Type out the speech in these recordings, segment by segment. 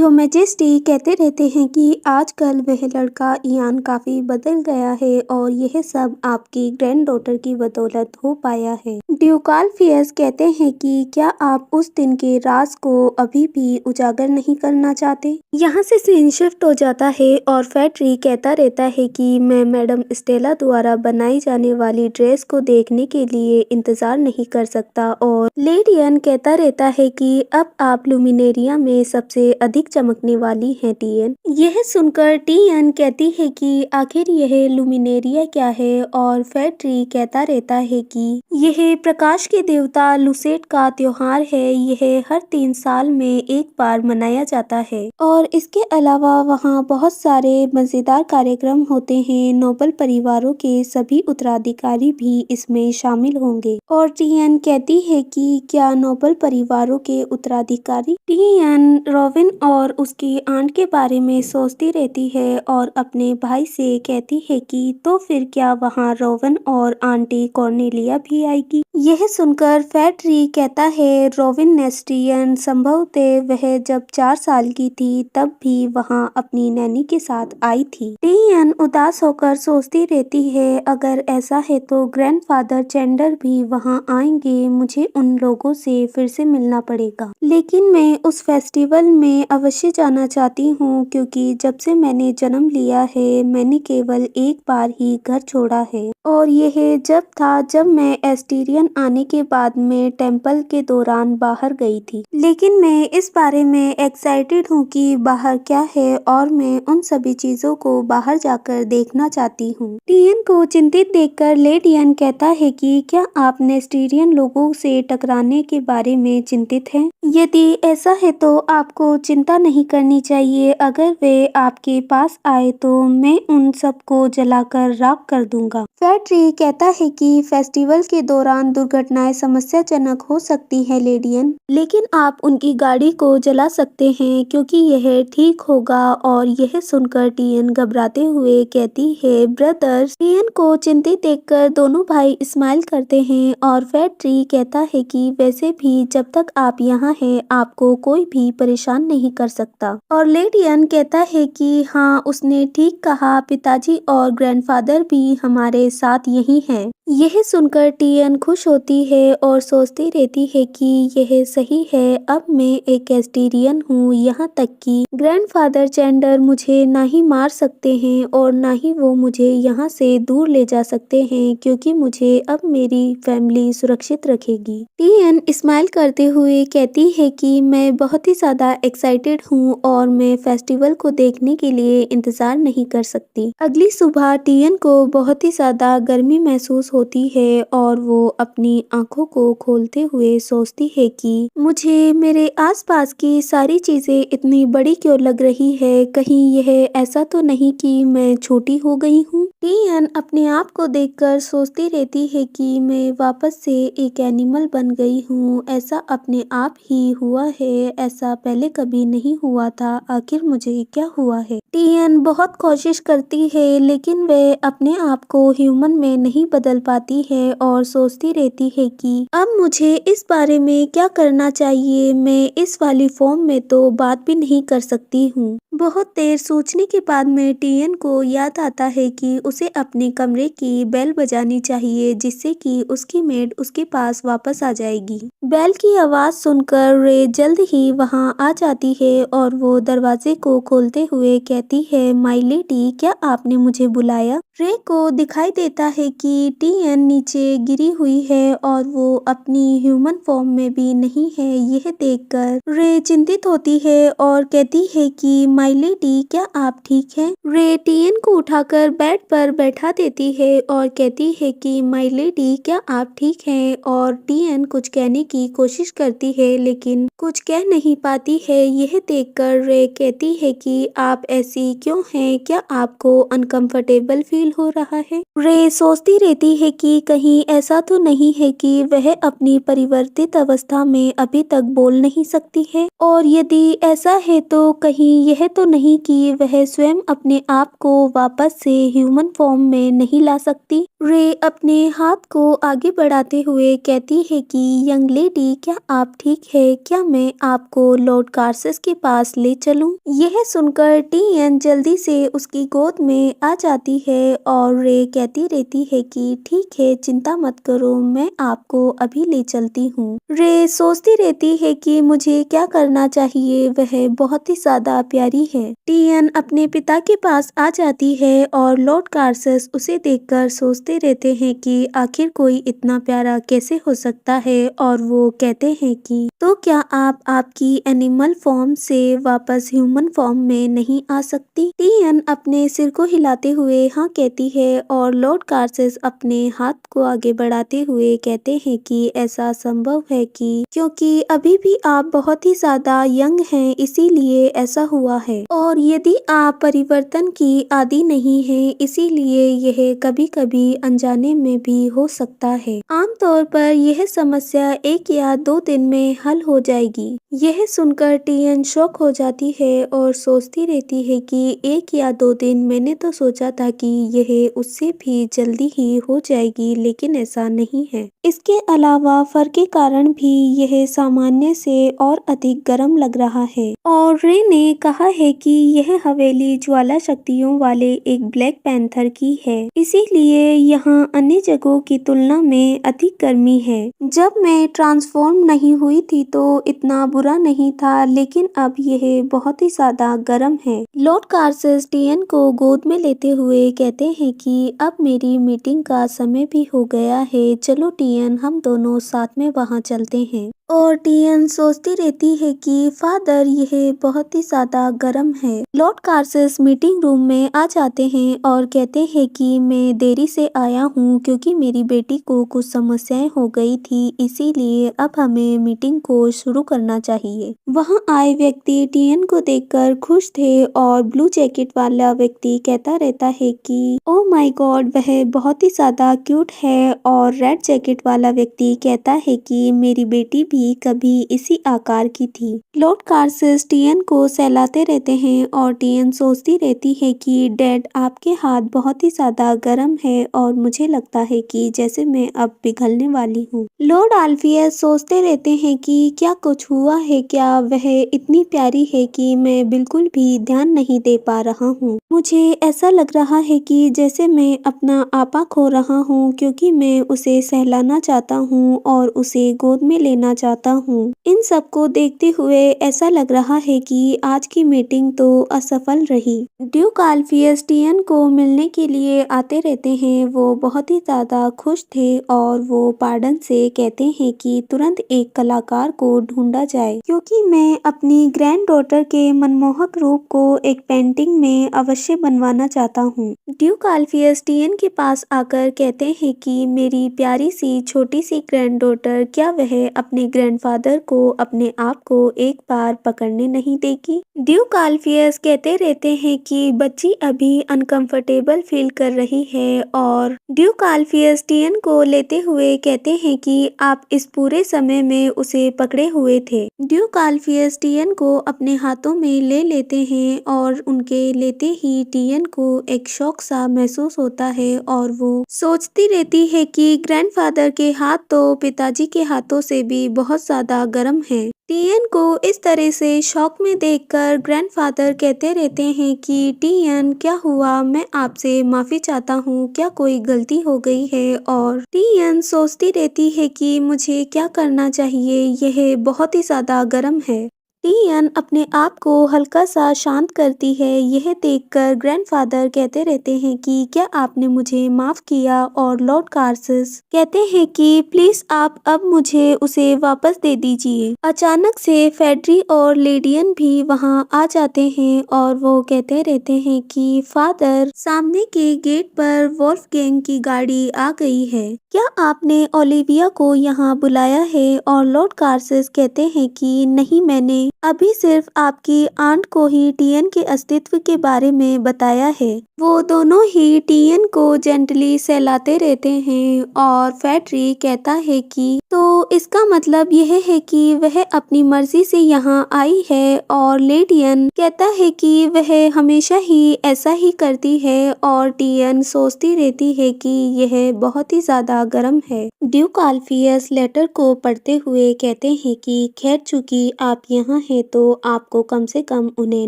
Your majesty कहते रहते हैं कि आजकल वह लड़का इयान काफी बदल गया है और यह सब आपकी ग्रैंडडॉटर की बदौलत हो पाया है। ड्यूकाल फियस कहते हैं कि क्या आप उस दिन के राज को अभी भी उजागर नहीं करना चाहते। यहाँ से सीन शिफ्ट हो जाता है और फैट्री कहता रहता है कि मैं मैडम स्टेला द्वारा बनाई जाने वाली ड्रेस को देखने के लिए इंतजार नहीं कर सकता और लेडियन कहता रहता है कि अब आप लुमिनेरिया में सबसे अधिक चमकने वाली हैं टीएन। यह सुनकर टीएन कहती है कि आखिर यह लुमिनेरिया क्या है और फैट्री कहता रहता है कि यह प्रकाश के देवता लुसेट का त्योहार है। यह हर 3 साल में एक बार मनाया जाता है और इसके अलावा वहाँ बहुत सारे मजेदार कार्यक्रम होते हैं। नोबल परिवारों के सभी उत्तराधिकारी भी इसमें शामिल होंगे और टीएन कहती है कि क्या नोबल परिवारों के उत्तराधिकारी। टीएन रोविन और उसकी आंट के बारे में सोचती रहती है और अपने भाई से कहती है कि तो फिर क्या वहाँ रोविन और आंटी कॉर्नेलिया भी आएगी। यह सुनकर फैट्री कहता है रोविन नेस्टियन संभवतः वह जब 4 साल की थी तब भी वहाँ अपनी नैनी के साथ आई थी। टीएन उदास होकर सोचती रहती है अगर ऐसा है तो ग्रैंडफादर चैंडर भी वहाँ आएंगे। मुझे उन लोगों से फिर से मिलना पड़ेगा लेकिन मैं उस फेस्टिवल में अवश्य जाना चाहती हूँ क्योंकि जब से मैंने जन्म लिया है मैंने केवल एक बार ही घर छोड़ा है और यह जब था जब मैं एस्टीरियन आने के बाद मैं टेम्पल के दौरान बाहर गई थी। लेकिन मैं इस बारे में एक्साइटेड हूँ कि बाहर क्या है और मैं उन सभी चीजों को बाहर जाकर देखना चाहती हूँ। टीएन को चिंतित देखकर लेडियन कहता है कि क्या आप नेस्टीरियन लोगों से टकराने के बारे में चिंतित हैं? यदि ऐसा है तो आपको चिंता नहीं करनी चाहिए। अगर वे आपके पास आए तो मैं उन सबको जलाकर राख कर दूंगा। फैट्री कहता है कि फेस्टिवल के दौरान दुर्घटनाएं समस्याजनक हो सकती है लेडियन, लेकिन आप उनकी गाड़ी को जला सकते हैं क्योंकि यह ठीक होगा। और यह सुनकर टीएन घबराते हुए कहती है ब्रदर्स। टीएन को चिंतित देखकर दोनों भाई स्माइल करते हैं और फैट्री कहता है कि वैसे भी जब तक आप यहाँ हैं आपको कोई भी परेशान नहीं कर सकता। और लेडियन कहता है कि हाँ उसने ठीक कहा, पिताजी और ग्रैंडफादर भी हमारे साथ यही हैं। यह सुनकर टीएन खुश होती है और सोचती रहती है कि यह सही है। अब मैं एक एस्टीरियन हूँ, यहाँ तक कि ग्रैंडफादर चैंडर मुझे ना ही मार सकते हैं और ना ही वो मुझे यहाँ से दूर ले जा सकते हैं क्योंकि मुझे अब मेरी फैमिली सुरक्षित रखेगी। टीएन स्माइल करते हुए कहती है कि मैं बहुत ही ज्यादा एक्साइटेड हूँ और मैं फेस्टिवल को देखने के लिए इंतजार नहीं कर सकती। अगली सुबह टीएन को बहुत ही ज्यादा गर्मी महसूस होती है और वो अपनी आंखों को खोलते हुए सोचती है कि मुझे मेरे आसपास की सारी चीजें इतनी बड़ी क्यों लग रही है। कहीं यह ऐसा तो नहीं कि मैं छोटी हो गई हूँ। टीएन अपने आप को देखकर सोचती रहती है कि मैं वापस से एक एनिमल बन गई हूँ। ऐसा अपने आप ही हुआ है, ऐसा पहले कभी नहीं हुआ था। आखिर मुझे क्या हुआ है। टीएन बहुत कोशिश करती है लेकिन वह अपने आप को ह्यूमन में नहीं बदल पाती है और सोचती रहती है कि अब मुझे इस बारे में क्या करना चाहिए। मैं इस वाली फॉर्म में तो बात भी नहीं कर सकती हूँ। बहुत देर सोचने के बाद में टीएन को याद आता है कि उसे अपने कमरे की बेल बजानी चाहिए जिससे कि उसकी मेड उसके पास वापस आ जाएगी। बेल की आवाज सुनकर रे जल्द ही वहाँ आ जाती है और वो दरवाजे को खोलते हुए कहती है माय लेडी, क्या आपने मुझे बुलाया? रे को दिखाई देता है कि टीएन नीचे गिरी हुई है और वो अपनी ह्यूमन फॉर्म में भी नहीं है। यह देखकर रे चिंतित होती है और कहती है कि माय लेडी, क्या आप ठीक हैं? रे टीएन को उठाकर बेड पर बैठा देती है और कहती है कि माय लेडी, क्या आप ठीक हैं? और टीएन कुछ कहने की कोशिश करती है लेकिन कुछ कह नहीं पाती है। यह देखकर रे कहती है कि आप ऐसी ऐसी क्यों है? क्या आपको अनकंफर्टेबल फील हो रहा है? रे सोचती रहती है कि कहीं ऐसा तो नहीं है कि वह अपनी परिवर्तित अवस्था में अभी तक बोल नहीं सकती है, और यदि ऐसा है तो कहीं यह तो नहीं कि वह स्वयं अपने आप को वापस से ह्यूमन फॉर्म में नहीं ला सकती। रे अपने हाथ को आगे बढ़ाते हुए कहती है कि यंग लेडी, क्या आप ठीक है? क्या मैं आपको लॉर्ड कार्सिस के पास ले चलूं? यह सुनकर टीएन जल्दी से उसकी गोद में आ जाती है और रे कहती रहती है कि ठीक है, चिंता मत करो, मैं आपको अभी ले चलती हूँ। रे सोचती रहती है कि मुझे क्या करना चाहिए, वह बहुत ही ज्यादा प्यारी है। टीएन अपने पिता के पास आ जाती है और लॉर्ड कार्सिस उसे देखकर सोचते रहते हैं कि आखिर कोई इतना प्यारा कैसे हो सकता है, और वो कहते हैं कि तो क्या आप आपकी एनिमल फॉर्म से वापस ह्यूमन फॉर्म में नहीं आ सकती? टीएन अपने सिर को हिलाते हुए हाँ कहती है और लॉर्ड कार्सिस अपने हाथ को आगे बढ़ाते हुए कहते हैं कि ऐसा संभव है कि क्योंकि अभी भी आप बहुत ही ज्यादा यंग हैं, इसीलिए ऐसा हुआ है, और यदि आप परिवर्तन की आदी नहीं हैं, इसीलिए यह कभी कभी अनजाने में भी हो सकता है। आमतौर पर यह समस्या 1 या 2 दिन में हल हो जाएगी। यह सुनकर टीएन शॉक हो जाती है और सोचती रहती है कि 1 या 2 दिन, मैंने तो सोचा था कि यह उससे भी जल्दी ही हो जाएगी, लेकिन ऐसा नहीं है। इसके अलावा फर के कारण भी यह सामान्य से और अधिक गर्म लग रहा है, और रे ने कहा है कि यह हवेली ज्वाला शक्तियों वाले एक ब्लैक पैंथर की है, इसीलिए यहाँ अन्य जगहों की तुलना में अधिक गर्मी है। जब मैं ट्रांसफॉर्म नहीं हुई थी तो इतना बुरा नहीं था, लेकिन अब यह बहुत ही ज्यादा गर्म है। लॉर्ड कार्सिस टीएन को गोद में लेते हुए कहते हैं कि अब मेरी मीटिंग का समय भी हो गया है, चलो टीएन, हम दोनों साथ में वहाँ चलते हैं। और टीएन सोचती रहती है कि फादर, यह बहुत ही ज्यादा गर्म है। लॉर्ड कार्सिस मीटिंग रूम में आ जाते हैं और कहते हैं कि मैं देरी से आया हूँ क्योंकि मेरी बेटी को कुछ समस्याएं हो गई थी, इसीलिए अब हमें मीटिंग को शुरू करना चाहिए। वहाँ आए व्यक्ति टीएन को देखकर खुश थे और ब्लू जैकेट वाला व्यक्ति कहता रहता है कि ओ माय गॉड, वह बहुत ही ज्यादा क्यूट है, और रेड जैकेट वाला व्यक्ति कहता है कि मेरी बेटी भी कभी इसी आकार की थी। लॉर्ड कार्सिस टीएन को सहलाते रहते हैं और टीएन सोचती रहती है कि डैड, आपके हाथ बहुत ही ज्यादा गर्म है और मुझे लगता है कि जैसे मैं अब पिघलने वाली हूँ। लॉर्ड आल्फियस सोचते रहते हैं कि क्या कुछ हुआ है, क्या वह इतनी प्यारी है कि मैं बिल्कुल भी ध्यान नहीं दे पा रहा हूँ। मुझे ऐसा लग रहा है कि जैसे मैं अपना आपा खो रहा हूँ, क्योंकि मैं उसे सहलाना चाहता हूँ और उसे गोद में लेना चाहता हूँ। इन सबको देखते हुए ऐसा लग रहा है कि आज की मीटिंग तो असफल रही। ड्यूक आल्फियस टीएन को मिलने के लिए आते रहते हैं। वो बहुत ही ज्यादा खुश थे और वो पार्डन से कहते हैं कि तुरंत एक कलाकार को ढूंढा जाए, क्योंकि मैं अपनी ग्रैंड डॉटर के मनमोहक रूप को एक पेंटिंग में अवश्य बनवाना चाहता हूँ। ड्यूक आल्फियस टीएन के पास आकर कहते हैं कि मेरी प्यारी सी छोटी सी ग्रैंड डॉटर, क्या वह अपने ग्रैंडफादर को अपने आप को एक बार पकड़ने नहीं देगी? ड्यूक आल्फियस कहते रहते हैं कि बच्ची अभी अनकंफर्टेबल फील कर रही है, और ड्यूक आल्फियस टीएन को लेते हुए कहते हैं कि आप इस पूरे समय में उसे पकड़े हुए थे। ड्यूक आल्फियस टीएन को अपने हाथों में ले लेते हैं और उनके लेते ही टीएन को एक शौक सा महसूस होता है, और वो सोचती रहती है कि ग्रैंडफादर के हाथ तो पिताजी के हाथों से भी बहुत ज्यादा गर्म है। टीएन को इस तरह से शॉक में देखकर ग्रैंडफादर कहते रहते हैं कि टीएन, क्या हुआ? मैं आपसे माफी चाहता हूँ, क्या कोई गलती हो गई है? और टीएन सोचती रहती है कि मुझे क्या करना चाहिए, यह बहुत ही ज्यादा गर्म है। टीएन अपने आप को हल्का सा शांत करती है। यह देखकर ग्रैंडफादर कहते रहते हैं कि क्या आपने मुझे माफ किया? और लॉर्ड कार्सिस कहते हैं कि प्लीज आप अब मुझे उसे वापस दे दीजिए। अचानक से फेड्री और लेडियन भी वहां आ जाते हैं और वो कहते रहते हैं कि फादर, सामने के गेट पर वोल्फगैंग की गाड़ी आ गई है, क्या आपने ओलिविया को यहाँ बुलाया है? और लॉर्ड कार्सिस कहते हैं कि नहीं, मैंने अभी सिर्फ आपकी आंट को ही टीएन के अस्तित्व के बारे में बताया है। वो दोनों ही टीएन को जेंटली सहलाते रहते हैं और फैट्री कहता है कि तो इसका मतलब यह है कि वह अपनी मर्जी से यहाँ आई है, और लेडियन कहता है कि वह हमेशा ही ऐसा ही करती है, और टीएन सोचती रहती है कि यह बहुत ही ज्यादा गर्म है। ड्यूक अल्फियस लेटर को पढ़ते हुए कहते हैं कि खैर चूंकि आप यहाँ हैं तो आपको कम से कम उन्हें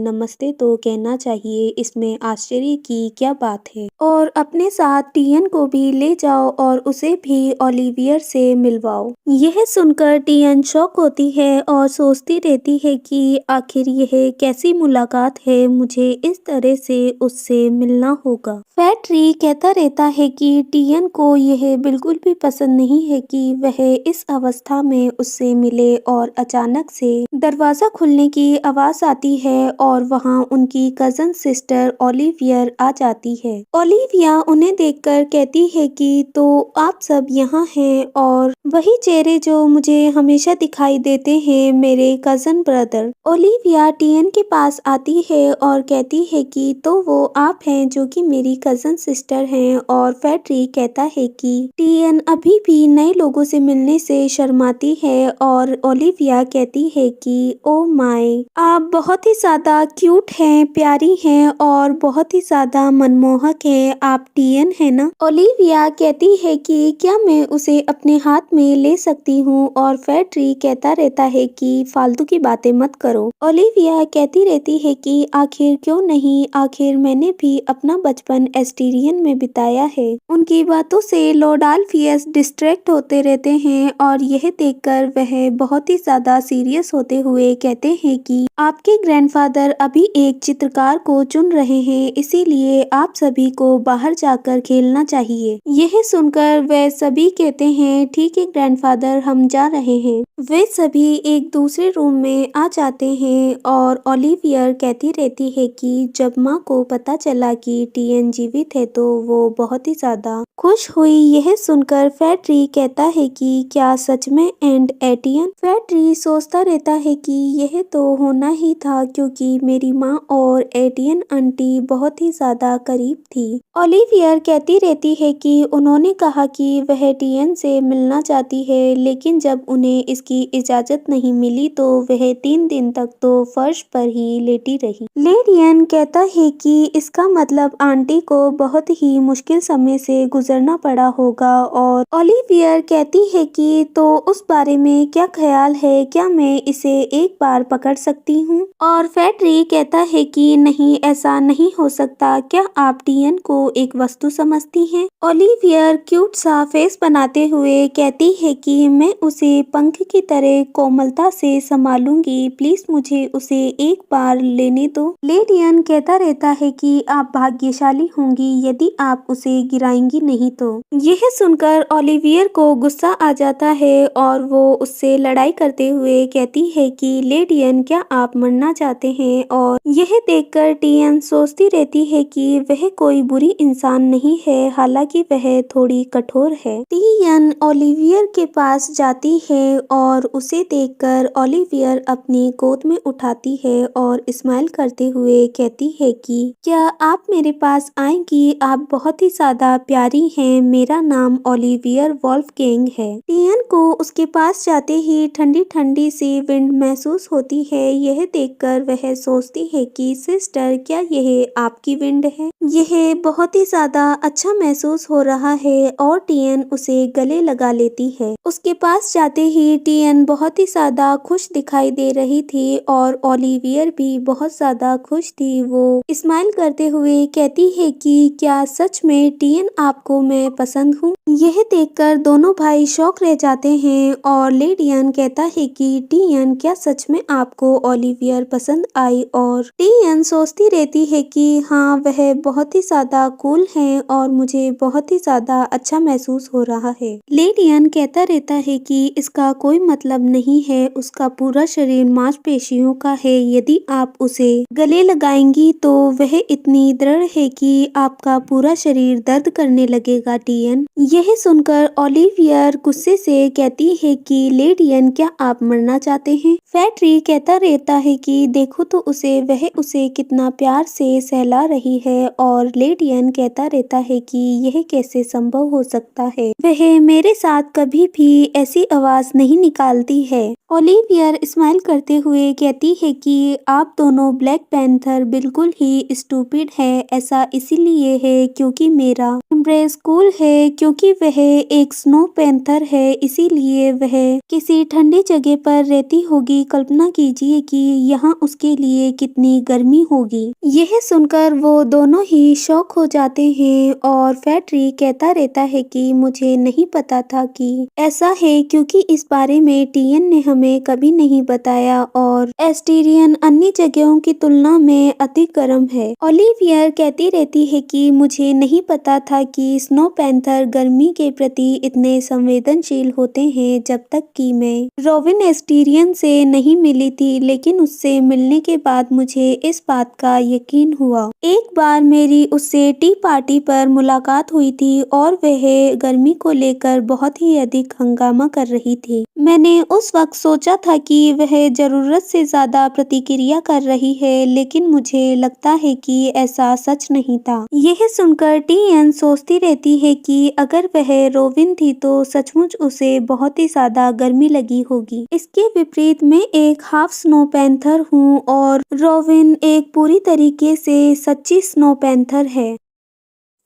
नमस्ते तो कहना चाहिए, इसमें आश्चर्य की क्या बात है, और अपने साथ टीएन को भी ले जाओ और उसे भी ओलिवियर से मिलवाओ। यह सुनकर टीएन शॉक होती है और सोचती रहती है कि आखिर यह कैसी मुलाकात है, मुझे इस तरह से उससे मिलना होगा। फैट्री कहता रहता है कि टीएन को यह बिल्कुल भी पसंद नहीं है कि वह इस अवस्था में उससे मिले, और अचानक से दरवाजा खुलने की आवाज आती है और वहाँ उनकी कजन सिस्टर ओलिवियर आ जाती है। ओलिविया उन्हें देखकर कहती है कि तो आप सब यहाँ हैं, और वही चेहरे जो मुझे हमेशा दिखाई देते हैं, मेरे कजन ब्रदर। ओलिविया टीएन के पास आती है और कहती है कि तो वो आप हैं जो कि मेरी कजन सिस्टर हैं, और फैट्री कहता है कि टीएन अभी भी नए लोगों से मिलने से शर्माती है, और ओलिविया कहती है कि ओ माय, आप बहुत ही ज्यादा क्यूट हैं, प्यारी हैं और बहुत ही ज्यादा मनमोहक हैं, आप टीएन है ना। ओलिविया कहती है कि क्या मैं उसे अपने हाथ में ले सकती हूँ, और फैट्री कहता रहता है कि फालतू की बातें मत करो। ओलिविया कहती रहती है कि आखिर क्यों नहीं, आखिर मैंने भी अपना बचपन एस्टीरियन में बिताया है। उनकी बातों से लॉर्ड अल्फियस डिस्ट्रैक्ट होते रहते हैं, और यह देखकर वह बहुत ही ज्यादा सीरियस होते हुए कहते हैं कि आपके ग्रैंडफादर अभी एक चित्रकार को चुन रहे हैं, इसीलिए आप सभी को बाहर जाकर खेलना चाहिए। यह सुनकर वे सभी कहते हैं ठीक है ग्रैंडफादर, हम जा रहे हैं। वे सभी एक दूसरे रूम में आ जाते हैं, और ओलिवियर कहती रहती है कि जब माँ को पता चला कि टीएन जीवित है तो वो बहुत ही ज्यादा खुश हुई। यह सुनकर फैट्री कहता है कि क्या सच में एंड एटियन। फैट्री सोचता रहता है कि यह तो होना ही था, क्योंकि मेरी माँ और एटियन आंटी बहुत ही ज्यादा करीब थी। ओलिवियर कहती रहती है कि उन्होंने कहा कि वह टीएन से मिलना चाहती है, लेकिन जब उन्हें इसकी इजाजत नहीं मिली तो वह 3 दिन तक तो फर्श पर ही लेटी रही। लेडियन कहता है कि इसका मतलब आंटी को बहुत ही मुश्किल समय से गुजरना पड़ा होगा, और ओलिवियर कहती है कि तो उस बारे में क्या ख्याल है, क्या मैं इसे एक बार पकड़ सकती हूँ, और फैट्री कहता है कि नहीं, ऐसा नहीं हो सकता, क्या आप टीएन को एक वस्तु समझती हैं। ओलिवियर क्यूट सा फेस बनाते हुए कहती है कि मैं उसे पंख की तरह कोमलता से संभालूंगी, प्लीज मुझे उसे एक बार लेने दो। लेडियन कहता रहता है कि आप भाग्यशाली होंगी यदि आप उसे गिराएंगी नहीं तो। यह सुनकर ओलिवियर को गुस्सा आ जाता है, और वो उससे लड़ाई करते हुए कहती है कि लेडियन क्या आप मरना चाहते हैं, और यह देखकर टीएन सोचती रहती है कि वह कोई बुरी इंसान नहीं है, हालांकि वह थोड़ी कठोर है। टीएन ओलिवियर के पास जाती है और उसे देखकर ओलिवियर अपनी गोद में उठाती है और स्माइल करते हुए कहती है कि क्या आप मेरे पास आएंगी, आप बहुत ही ज्यादा प्यारी हैं, मेरा नाम ओलिवियर वोल्फगैंग है। टीएन को उसके पास जाते ही ठंडी ठंडी सी विंड महसूस होती है। यह देखकर वह सोचती है कि सिस्टर क्या यह आपकी विंड है। यह बहुत ही ज्यादा अच्छा महसूस हो रहा है, और टीएन उसे गले लगा लेती है। उसके पास जाते ही टीएन बहुत ही ज्यादा खुश दिखाई दे रही थी, और ओलिवियर भी बहुत ज्यादा खुश थी। वो स्माइल करते हुए कहती है कि क्या सच में टीएन आपको मैं पसंद हूँ। यह देखकर दोनों भाई शॉक रह जाते हैं, और लेडियन कहता है कि टीएन क्या सच में आपको ओलिवियर पसंद आई, और टीएन सोचती रहती है कि हाँ, वह बहुत ही ज़्यादा कूल हैं और मुझे बहुत ही ज़्यादा अच्छा महसूस हो रहा है। लेडियन कहता रहता है कि इसका कोई मतलब नहीं है, उसका पूरा शरीर मांसपेशियों का है, यदि आप उसे गले लगाएंगी तो वह इतनी दृढ़ है कि आपका पूरा शरीर दर्द करने लगेगा टियन। यह सुनकर ओलिवियर गुस्से से कहती है कि लेडियन क्या आप मरना चाहते हैं? फैट्री कहता रहता है कि देखो तो उसे, वह उसे कितना प्यार से सहला रही है और लेडियन कहता रहता है कि यह कैसे संभव हो सकता है, वह मेरे साथ कभी भी ऐसी आवाज नहीं निकालती है। ओलिवियर स्माइल करते हुए कहती है कि आप दोनों ब्लैक पैंथर बिल्कुल ही स्टूपिड है, ऐसा इसीलिए है क्योंकि मेरा एम्ब्रेस कूल है, क्योंकि वह एक स्नो पैंथर है इसीलिए वह किसी ठंडी जगह पर रहती होगी। कल्पना कीजिए कि यहाँ उसके लिए कितनी गर्मी होगी। यह सुनकर वो दोनों ही शॉक हो जाते हैं और फैट्री कहता रहता है कि मुझे नहीं पता था कि ऐसा है, क्योंकि इस बारे में टियन ने हमें कभी नहीं बताया और एस्टीरियन अन्य जगहों की तुलना में अधिक गर्म है। ओलिवियर कहती रहती है कि मुझे नहीं पता था कि स्नो पैंथर गर्मी के प्रति इतने संवेदनशील होते हैं, जब तक कि मैं रोविन एस्टीरियन से नहीं मिली थी, लेकिन उससे मिलने के बाद मुझे इस बात का यकीन हुआ। एक बार मेरी उससे टी पार्टी पर मुलाकात हुई थी और वह गर्मी को लेकर बहुत ही अधिक हंगामा कर रही थी। मैंने उस वक्त सोचा था कि वह जरूरत से ज्यादा प्रतिक्रिया कर रही है, लेकिन मुझे लगता है कि ऐसा सच नहीं था। यह सुनकर टियन सोचती रहती है कि अगर वह रोविन थी तो सचमुच उसे बहुत ही ज्यादा गर्मी लगी होगी। इसके विपरीत मैं एक हाफ स्नो पैंथर हूँ और रोविन एक पूरी तरीके से सच्ची स्नो पैंथर है।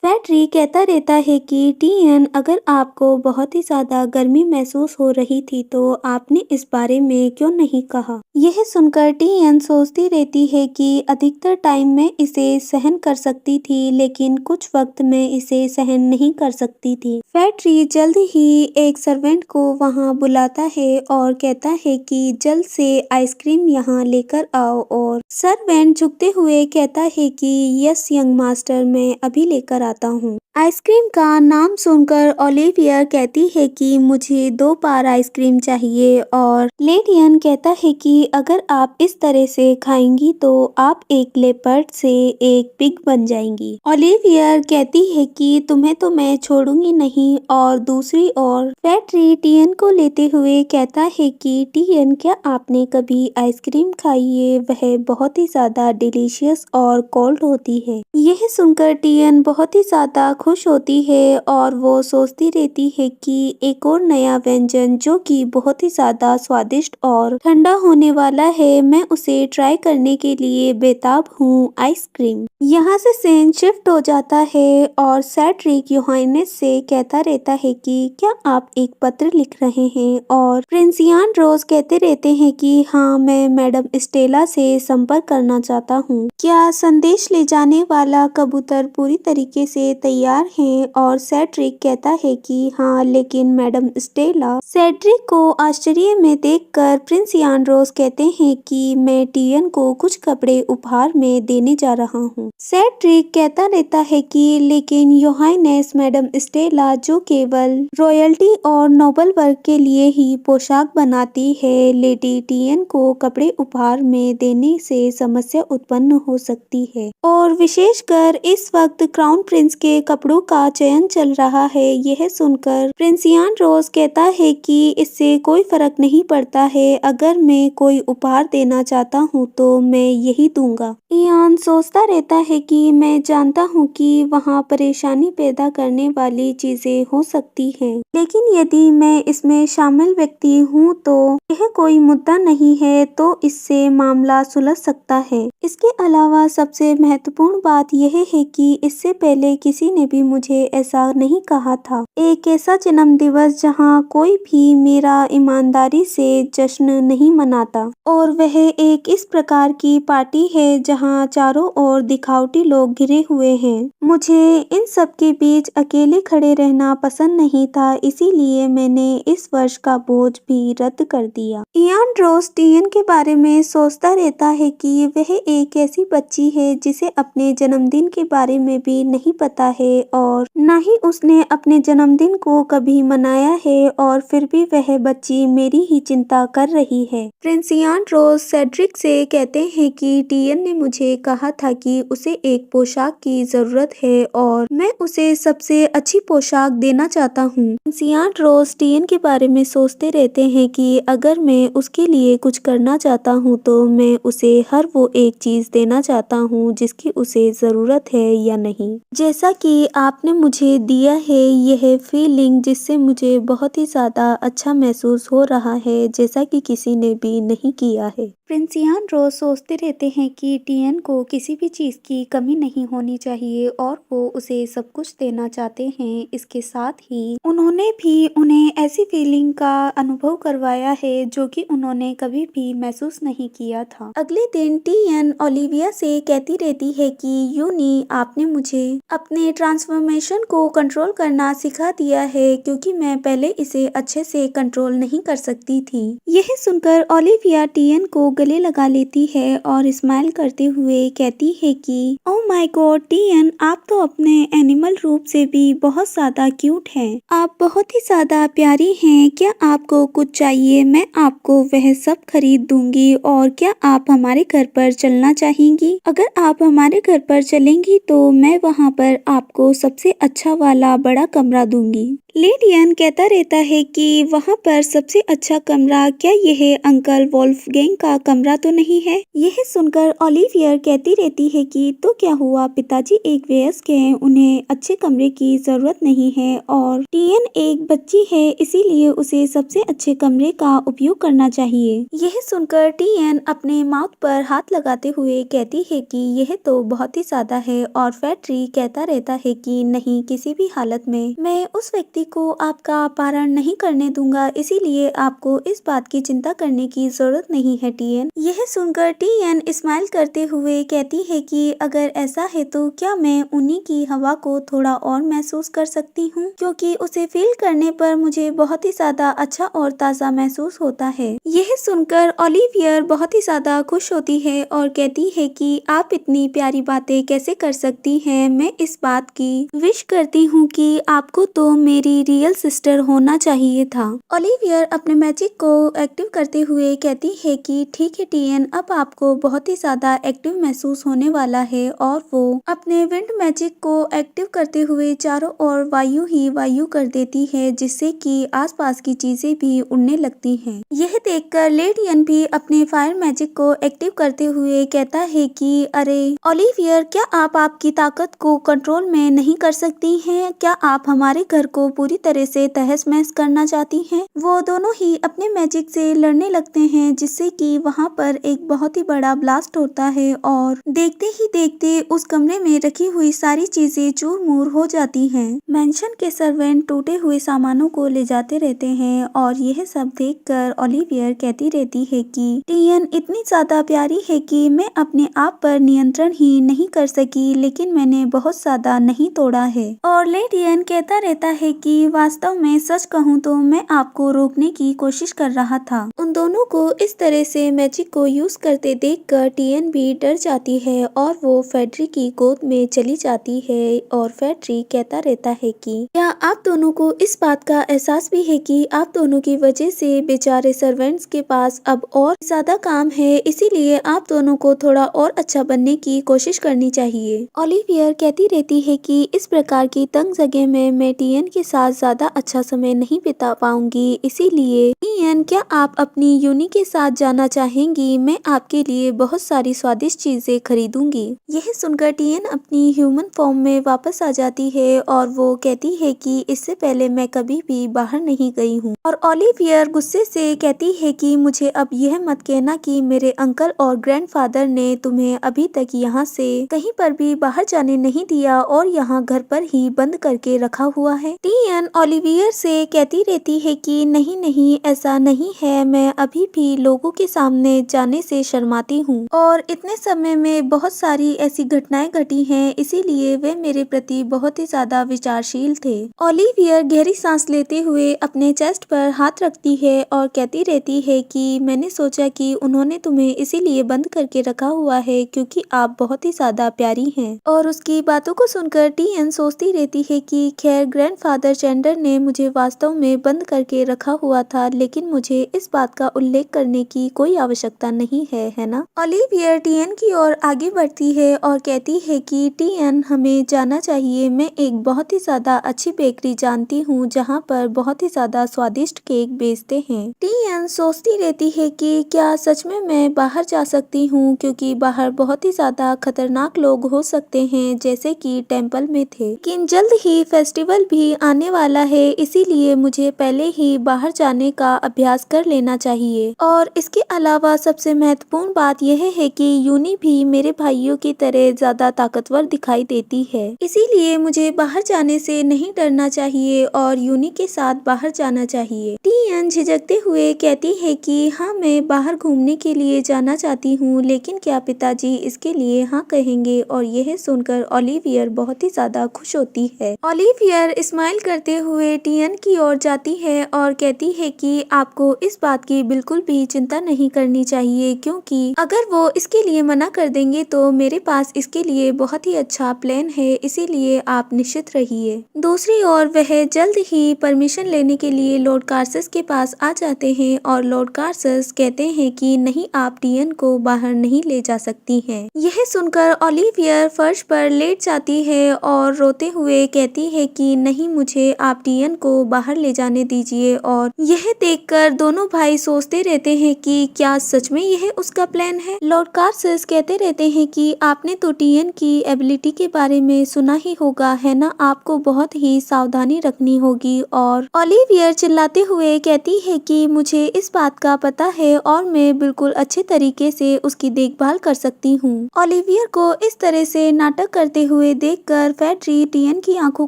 फैट्री कहता रहता है कि टियन, अगर आपको बहुत ही ज्यादा गर्मी महसूस हो रही थी तो आपने इस बारे में क्यों नहीं कहा? यह सुनकर टियन सोचती रहती है कि अधिकतर टाइम मैं इसे सहन कर सकती थी, लेकिन कुछ वक्त मैं इसे सहन नहीं कर सकती थी। फैट्री जल्द ही एक सर्वेंट को वहां बुलाता है और कहता है कि जल्द से आइसक्रीम यहाँ लेकर आओ और सर्वेंट झुकते हुए कहता है कि यस यंग मास्टर, मैं अभी लेकर आता हूँ। आइसक्रीम का नाम सुनकर ओलिवियर कहती है कि मुझे 2 बार आइसक्रीम चाहिए और लेडियन कहता है कि अगर आप इस तरह से खाएंगी तो आप एक लेपर्ड से एक पिग बन जाएंगी। ओलिवियर कहती है कि तुम्हें तो मैं छोड़ूंगी नहीं, और दूसरी ओर फैट्री टियन को लेते हुए कहता है कि टियन, क्या आपने कभी आइसक्रीम खाई है? वह बहुत ही ज्यादा डिलीशियस और कोल्ड होती है। यह सुनकर टियन बहुत ही ज्यादा खुश होती है और वो सोचती रहती है कि एक और नया व्यंजन जो कि बहुत ही ज्यादा स्वादिष्ट और ठंडा होने वाला है, मैं उसे ट्राई करने के लिए बेताब हूँ, आइसक्रीम। यहाँ से सीन शिफ्ट हो जाता है और सेड्रिक योहानेस से कहता रहता है कि क्या आप एक पत्र लिख रहे हैं? और प्रिंस यान रोज कहते रहते हैं कि हाँ, मैं मैडम स्टेला से संपर्क करना चाहता हूँ। क्या संदेश ले जाने वाला कबूतर पूरी तरीके से तैयार हैं? और सेड्रिक कहता है कि हाँ, लेकिन मैडम स्टेला। सेड्रिक को आश्चर्य में देखकर प्रिंस यान रोज कहते हैं कि मैं टियन को कुछ कपड़े उपहार में देने जा रहा हूँ। सेड्रिक कहता रहता है कि लेकिन योहानेस, मैडम स्टेला जो केवल रॉयल्टी और नोबल वर्ग के लिए ही पोशाक बनाती है, लेडी टियन को कपड़े उपहार में देने से समस्या उत्पन्न हो सकती है। और विशेषकर इस वक्त क्राउन प्रिंस के कपड़ों का चयन चल रहा है। यह सुनकर प्रिंस यान रोज कहता है कि इससे कोई फर्क नहीं पड़ता है, अगर मैं कोई उपहार देना चाहता हूँ तो मैं यही दूंगा। यान सोचता रहता है कि मैं जानता हूँ कि वहाँ परेशानी पैदा करने वाली चीजें हो सकती हैं, लेकिन यदि मैं इसमें शामिल व्यक्ति हूँ तो यह कोई मुद्दा नहीं है, तो इससे मामला सुलझ सकता है। इसके अलावा सबसे महत्वपूर्ण बात यह है कि इससे पहले किसी ने ने भी मुझे ऐसा नहीं कहा था। एक ऐसा जन्मदिवस जहाँ कोई भी मेरा ईमानदारी से जश्न नहीं मनाता, और वह एक इस प्रकार की पार्टी है जहाँ चारों ओर दिखावटी लोग घिरे हुए हैं। मुझे इन सब के बीच अकेले खड़े रहना पसंद नहीं था, इसीलिए मैंने इस वर्ष का बोझ भी रद्द कर दिया। इयान रोज टियन के बारे में सोचता रहता है कि वह एक ऐसी बच्ची है जिसे अपने जन्मदिन के बारे में भी नहीं पता है और न ही उसने अपने जन्मदिन को कभी मनाया है, और फिर भी वह बच्ची मेरी ही चिंता कर रही है। प्रिंस इयान रोज सेड्रिक से कहते हैं कि टियन ने मुझे कहा था कि उसे एक पोशाक की जरूरत है और मैं उसे सबसे अच्छी पोशाक देना चाहता हूँ। प्रिंस इयान रोज टियन के बारे में सोचते रहते हैं कि अगर मैं उसके लिए कुछ करना चाहता हूँ तो मैं उसे हर वो एक चीज देना चाहता हूँ जिसकी उसे जरूरत है या नहीं। जैसा कि आपने मुझे दिया है यह फीलिंग, जिससे मुझे बहुत ही ज्यादा अच्छा महसूस हो रहा है, जैसा कि किसी ने भी नहीं किया है। प्रिंस इयान रोज सोचते रहते हैं कि टियन को किसी भी चीज की कमी नहीं होनी चाहिए और वो उसे सब कुछ देना चाहते हैं। इसके साथ ही उन्होंने भी उन्हें ऐसी फीलिंग का अनुभव करवाया है जो कि उन्होंने कभी भी महसूस नहीं किया था। अगले दिन टियन ओलिविया से कहती रहती है कि यूनी, आपने मुझे अपने ट्रांसफॉर्मेशन को कंट्रोल करना सिखा दिया है, क्योंकि मैं पहले इसे अच्छे से कंट्रोल नहीं कर सकती थी। यह सुनकर ओलिविया टियन को गले लगा लेती है और स्माइल करते हुए कहती है कि ओह माय गॉड टियन, आप तो अपने एनिमल रूप से भी बहुत ज्यादा क्यूट हैं। आप बहुत ही ज्यादा प्यारी हैं। क्या आपको कुछ चाहिए? मैं आपको वह सब खरीद दूंगी। और क्या आप हमारे घर पर चलना चाहेंगी? अगर आप हमारे घर पर चलेंगी तो मैं वहाँ पर आपको सबसे अच्छा वाला बड़ा कमरा दूंगी। लेडियन कहता रहता है कि वहाँ पर सबसे अच्छा कमरा, क्या यह अंकल वोल्फगैंग का कमरा तो नहीं है? यह सुनकर ओलिवियर कहती रहती है कि तो क्या हुआ, पिताजी एक वयस्क हैं, उन्हें अच्छे कमरे की जरूरत नहीं है और टियन एक बच्ची है, इसीलिए उसे सबसे अच्छे कमरे का उपयोग करना चाहिए। यह सुनकर टियन अपने माउथ पर हाथ लगाते हुए कहती है कि यह तो बहुत ही ज्यादा है, और फैट्री कहता रहता है कि नहीं, किसी भी हालत में मैं उस व्यक्ति को आपका अपहरण नहीं करने दूंगा, इसीलिए आपको इस बात की चिंता करने की जरूरत नहीं है टियन। यह सुनकर टियन स्माइल करते हुए कहती है कि अगर ऐसा है तो क्या मैं उन्हीं की हवा को थोड़ा और महसूस कर सकती हूँ, क्योंकि उसे फील करने पर मुझे बहुत ही ज्यादा अच्छा और ताज़ा महसूस होता है। यह सुनकर ओलिवियर बहुत ही ज्यादा खुश होती है और कहती है कि आप इतनी प्यारी बातें कैसे कर सकती हैं। मैं इस बात की विश करती हूँ कि आपको तो मेरी रियल सिस्टर होना चाहिए था। ओलिवियर अपने मैजिक को एक्टिव करते हुए कहती है कि ठीक है टियन, अब आपको बहुत ही ज्यादा एक्टिव महसूस होने वाला है, और वो अपने विंड मैजिक को एक्टिव करते हुए चारों ओर वायु ही वायु कर देती है, जिससे कि आसपास की चीजें भी उड़ने लगती हैं। यह देखकर लेडियन भी अपने फायर मैजिक को एक्टिव करते हुए कहता है कि अरे ओलिवियर, क्या आप आपकी ताकत को कंट्रोल में नहीं कर सकती हैं? क्या आप हमारे घर को पूरी तरह से तहस महस करना चाहती हैं? वो दोनों ही अपने मैजिक से लड़ने लगते हैं, जिससे कि वहाँ पर एक बहुत ही बड़ा ब्लास्ट होता है और देखते ही देखते उस कमरे में रखी हुई सारी चीजें चूर मूर हो जाती हैं। मेंशन के सर्वेंट टूटे हुए सामानों को ले जाते रहते हैं और यह सब देखकर ओलिवियर कहती रहती है कि टियन इतनी ज्यादा प्यारी है कि मैं अपने आप पर नियंत्रण ही नहीं कर सकी, लेकिन मैंने बहुत ज्यादा नहीं तोड़ा है। और लेडियन कहता रहता है कि वास्तव में सच कहूँ तो मैं आपको रोकने की कोशिश कर रहा था। उन दोनों को इस तरह से मैजिक को यूज करते देखकर टियन भी डर जाती है और वो फैट्री की गोद में चली जाती है। और फैट्री कहता रहता है कि क्या आप दोनों को इस बात का एहसास भी है कि आप दोनों की वजह से बेचारे सर्वेंट्स के पास अब और ज्यादा काम है, इसीलिए आप दोनों को थोड़ा और अच्छा बनने की कोशिश करनी चाहिए। ओलिवियर कहती रहती है कि इस प्रकार की तंग जगह में मैं टियन के साथ साथ ज़्यादा अच्छा समय नहीं बिता पाऊंगी, इसीलिए टियन क्या आप अपनी यूनी के साथ जाना चाहेंगी? मैं आपके लिए बहुत सारी स्वादिष्ट चीजें खरीदूंगी। यह सुनकर टियन अपनी ह्यूमन फॉर्म में वापस आ जाती है और वो कहती है कि इससे पहले मैं कभी भी बाहर नहीं गई हूँ। और ओलिवियर गुस्से से कहती है कि मुझे अब यह मत कहना कि मेरे अंकल और ग्रैंडफादर ने तुम्हें अभी तक यहाँ से कहीं पर भी बाहर जाने नहीं दिया और यहाँ घर पर ही बंद करके रखा हुआ है। टियन ओलिवियर से कहती रहती है कि नहीं नहीं, ऐसा नहीं है, मैं अभी भी लोगों के सामने जाने से शर्माती हूँ और इतने समय में बहुत सारी ऐसी घटनाएं घटी हैं, इसीलिए वे मेरे प्रति बहुत ही ज्यादा विचारशील थे। ओलिवियर गहरी सांस लेते हुए अपने चेस्ट पर हाथ रखती है और कहती रहती है कि मैंने सोचा कि उन्होंने तुम्हें इसीलिए बंद करके रखा हुआ है क्योंकि आप बहुत ही ज्यादा प्यारी हैं। और उसकी बातों को सुनकर टियन सोचती रहती है कि खैर ग्रैंडफादर चैंडर ने मुझे वास्तव में बंद करके रखा हुआ था, लेकिन मुझे इस बात का उल्लेख करने की कोई आवश्यकता नहीं है ना। ओलिवियर टियन की ओर आगे बढ़ती है और कहती है कि टियन हमें जाना चाहिए, मैं एक बहुत ही ज्यादा अच्छी बेकरी जानती हूँ जहाँ पर बहुत ही ज्यादा स्वादिष्ट केक बेचते हैं। टियन सोचती रहती है कि क्या सच में मैं बाहर जा सकती हूँ, क्योंकि बाहर बहुत ही ज्यादा खतरनाक लोग हो सकते हैं जैसे कि टेम्पल में थे। लेकिन जल्द ही फेस्टिवल भी आने वाला है, इसीलिए मुझे पहले ही बाहर जाने का अभ्यास कर लेना चाहिए। और इसके अलावा सबसे महत्वपूर्ण बात यह है कि यूनी भी मेरे भाइयों की तरह ज्यादा ताकतवर दिखाई देती है, इसीलिए मुझे बाहर जाने से नहीं डरना चाहिए और यूनी के साथ बाहर जाना चाहिए। टियन झिझकते हुए कहती है कि हाँ, मैं बाहर घूमने के लिए जाना चाहती हूँ, लेकिन क्या पिताजी इसके लिए हाँ कहेंगे? और यह सुनकर ओलिवियर बहुत ही ज्यादा खुश होती है। ओलिवियर स्माइल करते हुए टियन की ओर जाती है और कहती है कि आपको इस बात की बिल्कुल भी चिंता नहीं करनी चाहिए, क्योंकि अगर वो इसके लिए मना कर देंगे तो मेरे पास इसके लिए बहुत ही अच्छा प्लान है, इसीलिए आप निश्चित रहिए। दूसरी ओर वह जल्द ही परमिशन लेने के लिए लॉर्ड कार्सस के पास आ जाते हैं और लॉर्ड कार्सस कहते हैं कि नहीं, आप टियन को बाहर नहीं ले जा सकती हैं। यह सुनकर ओलिवियर फर्श पर लेट जाती है और रोते हुए कहती है कि नहीं, मुझे आप टियन को बाहर ले जाने दीजिए। और यह देखकर दोनों भाई सोचते रहते हैं कि क्या सच में यह उसका प्लान है। लॉर्ड कार्सस कहते रहते हैं कि आपने तो टियन की एबिलिटी के बारे में सुना ही होगा, है ना, आपको बहुत ही सावधानी रखनी होगी। और ओलिवियर चिल्लाते हुए कहती है कि मुझे इस बात का पता है और मैं बिल्कुल अच्छे तरीके से उसकी देखभाल कर सकती हूँ। ओलिवियर को इस तरह से नाटक करते हुए देखकर फेड्री टियन की आंखों